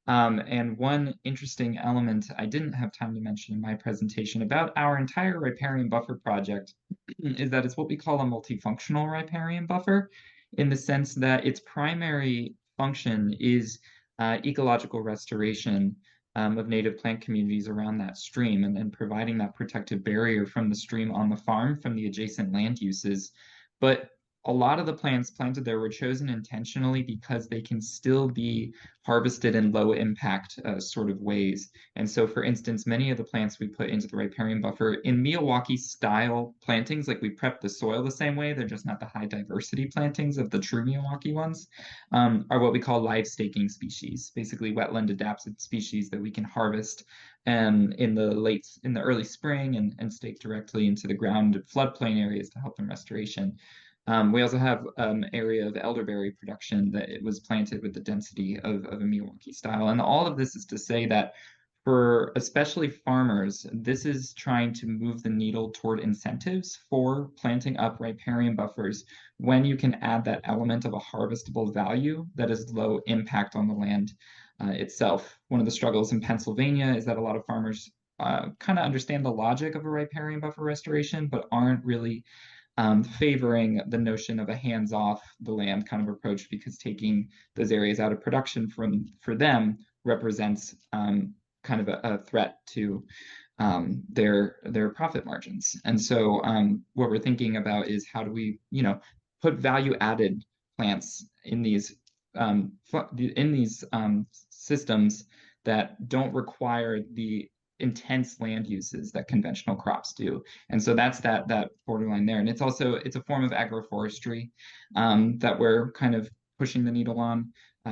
And one interesting element I didn't have time to mention in my presentation about our entire riparian buffer project is that it's what we call a multifunctional riparian buffer, in the sense that its primary function is ecological restoration of native plant communities around that stream, and providing that protective barrier from the stream on the farm from the adjacent land uses. But a lot of the plants planted there were chosen intentionally because they can still be harvested in low impact sort of ways. And so, for instance, many of the plants we put into the riparian buffer in Miyawaki style plantings, like we prep the soil the same way, they're just not the high diversity plantings of the true Miyawaki ones, are what we call live staking species, basically wetland adapted species that we can harvest in the early spring and stake directly into the ground floodplain areas to help in restoration. We also have an area of elderberry production that it was planted with the density of a Miyawaki style. And all of this is to say that for especially farmers, this is trying to move the needle toward incentives for planting up riparian buffers when you can add that element of a harvestable value that is low impact on the land itself. One of the struggles in Pennsylvania is that a lot of farmers kind of understand the logic of a riparian buffer restoration, but aren't really favoring the notion of a hands-off the land kind of approach, because taking those areas out of production for them represents kind of a threat to their profit margins. And so what we're thinking about is how do we, put value-added plants in these systems that don't require the intense land uses that conventional crops do. And so that's that borderline there. And it's a form of agroforestry that we're kind of pushing the needle on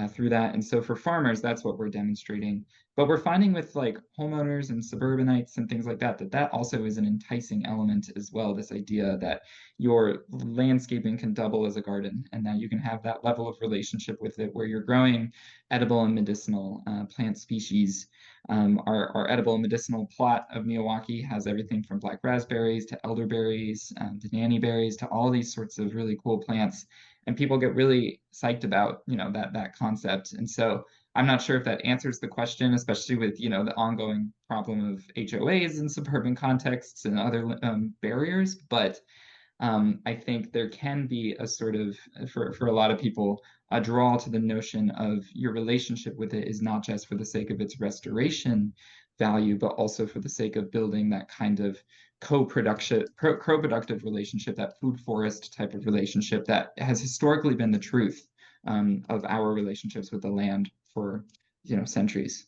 through that. And so for farmers, that's what we're demonstrating. But we're finding with like homeowners and suburbanites and things like that also is an enticing element as well. This idea that your landscaping can double as a garden, and that you can have that level of relationship with it where you're growing edible and medicinal plant species. Our edible and medicinal plot of Miyawaki has everything from black raspberries to elderberries to nanny berries to all these sorts of really cool plants. And people get really psyched about, that concept. And so I'm not sure if that answers the question, especially with, the ongoing problem of HOAs in suburban contexts and other barriers. But I think there can be a sort of, for a lot of people, a draw to the notion of your relationship with it is not just for the sake of its restoration value, but also for the sake of building that kind of co-productive relationship, that food forest type of relationship that has historically been the truth of our relationships with the land for centuries.